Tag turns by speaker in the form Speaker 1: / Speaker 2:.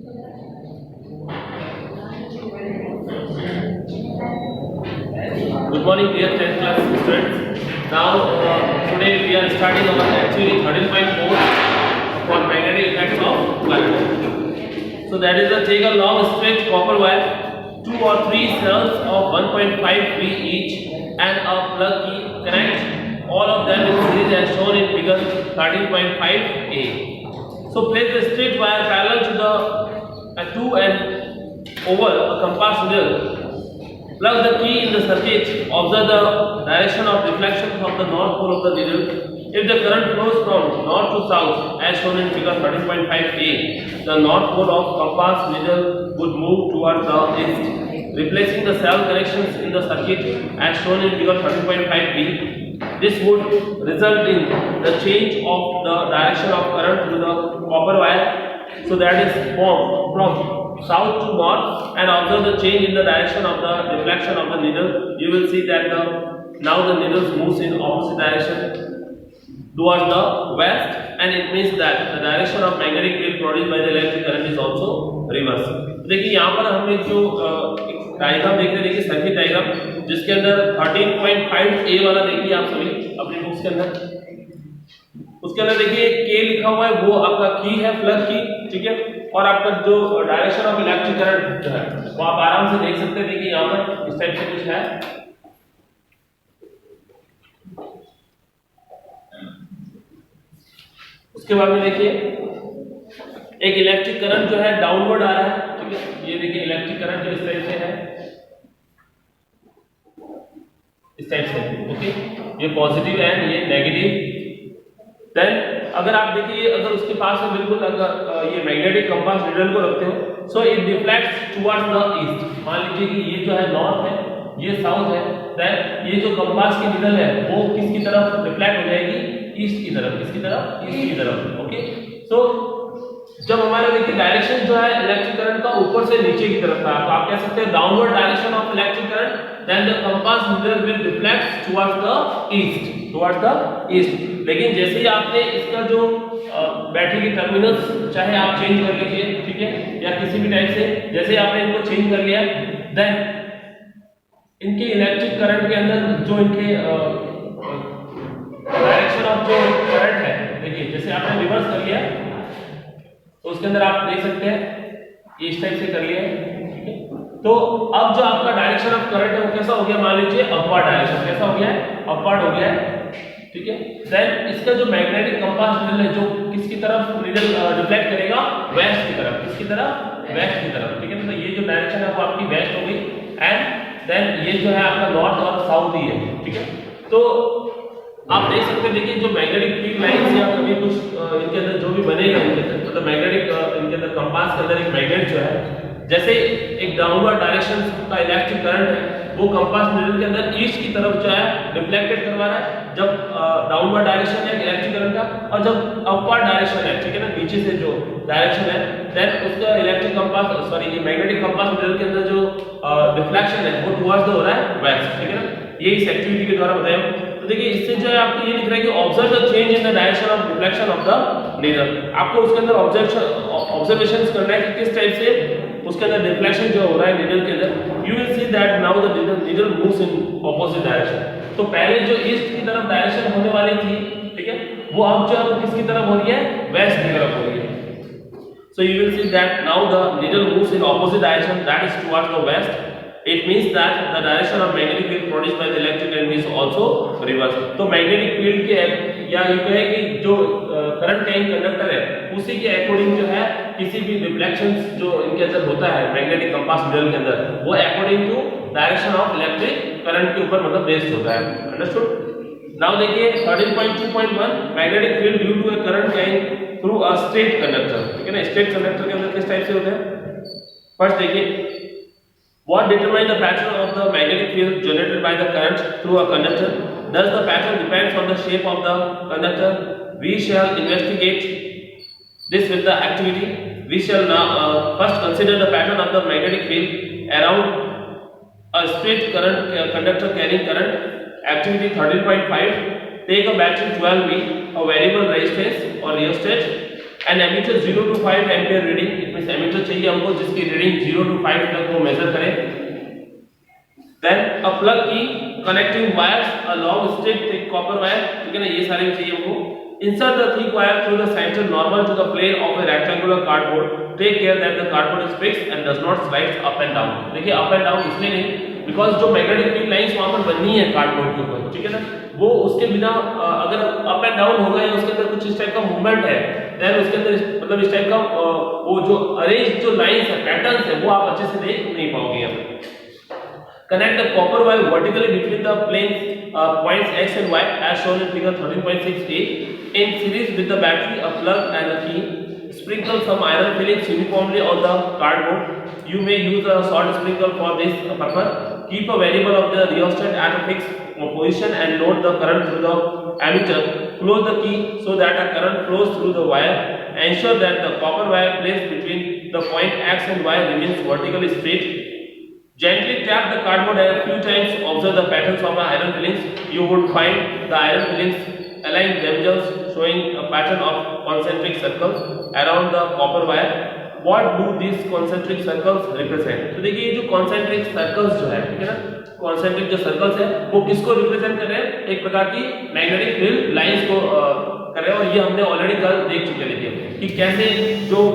Speaker 1: Good morning, dear 10th class students. Now, today we are starting our actually 13.4 for magnetic effects of current. So that is take a long straight copper wire, 2 or 3 cells of 1.5 V each, and a plug key. Connect all of them in series as shown in figure 13.5a. So place the straight wire parallel to the to an oval, a compass needle. Plug the key in the circuit. Observe the direction of reflection from the north pole of the needle. If the current flows from north to south, as shown in figure 13.5a, the north pole of compass needle would move towards the east, replacing the cell connections in the circuit, as shown in figure 13.5b. This would result in the change of the direction of current through the copper wire. So that is from south to north, and observe the change in the direction of the reflection of the needle. You will see that now the needle moves in opposite direction towards the west, and it means that the direction of magnetic field produced by the electric current is also reverse. देखिए यहाँ पर हम एक जो diagram देख रहे हैं, देखिए सर्किट डायग्राम, जिसके अंदर 13.5a वाला देखिए आप सभी अपनी बुक्स के अंदर, उसके अंदर देखिए K लिखा हुआ है, वो आपका की है, प्लग की, ठीक है। और आपका जो डायरेक्शन ऑफ इलेक्ट्रिक करंट जो है वो आप आराम से देख सकते हैं। देखिए यहाँ पर इस टाइप से कुछ है, उसके बाद में देखिए एक इलेक्ट्रिक करंट जो है डाउनवर्ड आ रहा है, ठीक है। ये देखिए इलेक्ट्रिक करंट जो इस टाइप से है, इस टाइप से, ओके, ये पॉजिटिव है, ये नेगेटिव। देन अगर आप देखिए, अगर उसके पास में बिल्कुल अगर ये मैग्नेटिक कंपास नीडल को रखते हो, so it reflects towards the east. मान लीजिए कि ये जो है नॉर्थ है, ये साउथ है, देन ये जो कंपास की नीडल है वो किसकी तरफ रिफ्लेक्ट हो जाएगी? ईस्ट की तरफ। किसकी तरफ? ईस्ट की तरफ, ओके। सो जब हमारे देखिए डायरेक्शन जो है इलेक्ट्रिक करंट का ऊपर से नीचे की तरफ था, तो आप कह सकते हैं downward direction of electric current, then the compass needle will reflect towards the east, towards the east. लेकिन जैसे ही आपने इसका जो बैटरी की टर्मिनल्स चाहे आप चेंज कर लीजिए, ठीक है, या किसी भी टाइप से, जैसे ही आपने इनको चेंज कर लिया, देन इनके इलेक्ट्रिक करंट के अंदर जो इनके डायरेक्शन ऑफ जो करंट है, देखिए जैसे आपने रिवर्स कर लिया तो उसके अंदर आप देख सकते हैं इस टाइप से कर लिया, ठीक है। तो अब जो आपका डायरेक्शन ऑफ करंट है वो कैसा हो गया? मान लीजिए अपवर्ड डायरेक्शन, कैसा हो गया है? अपवर्ड हो गया है, ठीक है। देन इसका जो मैग्नेटिक कंपास नीडल है, जो किसकी तरफ नीडल रिफ्लेक्ट करेगा? वेस्ट की तरफ। किसकी तरफ? वेस्ट की तरफ, ठीक है। तो ये जो डायरेक्शन है वो आपकी वेस्ट हो गई, एंड देन ये जो है आपका नॉर्थ और साउथ ही है, ठीक है। तो आप देख सकते हैं, देखिए जो मैग्नेटिक फील्ड लाइंस या कभी कुछ इनके अंदर जो भी बनेगा, इनके अंदर मतलब मैग्नेटिक इनके अंदर कंपास के अंदर एक मैग्नेट जो है, जैसे एक डाउनवर्ड डायरेक्शन का इलेक्ट्रिक करंट है वो कंपास नीडल के अंदर ईस्ट की तरफ जो है रिफ्लेक्टेड करवा रहा है, जब डाउनवर्ड डायरेक्शन है इलेक्ट्रिक करंट का, और जब अपवर्ड डायरेक्शन है, ठीक है ना, नीचे से जो डायरेक्शन है, देन उसका इलेक्ट्रिक कंपास सॉरी ये मैग्नेटिक कंपास नीडल के अंदर जो रिफ्लेक्शन है वो टुवर्ड्स द हो रहा है वेस्ट, ठीक है ना। ये इस एक्टिविटी के द्वारा बताया। तो देखिए इससे जो है आपको ये दिख रहा है कि observe the change in the direction of reflection of the needle. आपको उसके अंदर ऑब्जर्वेशंस करना है कि किस टाइप से उसके अंदर रिफ्लेक्शन जो हो रहा है नीडल के अंदर। You will see that now the needle moves in opposite direction. तो पहले जो ईस्ट की तरफ डायरेक्शन होने वाली थी, ठीक है, वो अब जो है किसकी तरफ हो रही है? वेस्ट की तरफ हो रही है। So you will see that now the needle moves in opposite direction, that is towards the west. It means that the direction of magnetic field produced by the electric current is also reverse. तो magnetic field के या ये कहे कि जो current का conductor है उसी के अकॉर्डिंग जो है किसी भी रिफ्लेक्शंस जो इनके अंदर होता है मैग्नेटिक कंपास नीडल के अंदर, वो according to direction of electric current के ऊपर मतलब बेस्ड होता है। अंडरस्टूड? नाउ देखिए 13.2.1 magnetic field due to a current carrying through a straight conductor, ठीक है ना। स्ट्रेट कंडक्टर के अंदर किस टाइप से होता है? फर्स्ट देखिए, what determine the pattern of the magnetic field generated by the current through a conductor? Does the pattern depend on the shape of the conductor? We shall investigate this with the activity. We shall now first consider the pattern of the magnetic field around a straight current conductor carrying current. Activity 13.5. Take a battery 12V, a variable resistance or rheostat, and ammeter 0 to 5 ampere reading, it means ammeter चाहिए हमको जिसकी reading 0 to 5 तक वो major करे। Then a plug की connecting wires, a long straight thick copper wire, ठीक है ना, ये सारे भी चाहिए हमको। Insert the thick wire through the center normal to the plane of a rectangular cardboard. Take care that the cardboard is fixed and does not slide up and down. देखिए up and down इसलिए नहीं, because जो magnetic field lines वहां पर बननी है cardboard के ऊपर, ठीक है ना, वो उसके बिना अगर अप एंड डाउन होगा या उसके अंदर कुछ इस टाइप का मूवमेंट है, देन उसके अंदर मतलब इस टाइप का वो जो अरेंज जो लाइंस है, पैटर्न्स है, वो आप अच्छे से देख नहीं पाओगे यहाँ पे। Connect the copper wire vertically between the plane points X and Y as shown in figure 13.6a in series with the battery, a plug and a key. Sprinkle some iron fillings uniformly on the cardboard. You may use a salt sprinkle for this purpose. Keep a variable of the rheostat at a fixed position and load the current through the ammeter. Close the key so that a current flows through the wire. Ensure that the copper wire placed between the point X and Y remains vertically straight. Gently tap the cardboard a few times. Observe the patterns of the iron fillings. You would find the iron fillings aligned themselves, showing a pattern of concentric circles around the copper wire. What do these concentric circles represent? तो देखिए ये जो concentric circles जो है, ठीक है ना, concentric जो circles है वो किसको represent कर रहे हैं? एक प्रकार की magnetic field lines को कर रहे हैं, और ये हमने already कल देख चुके हैं कि कैसे जो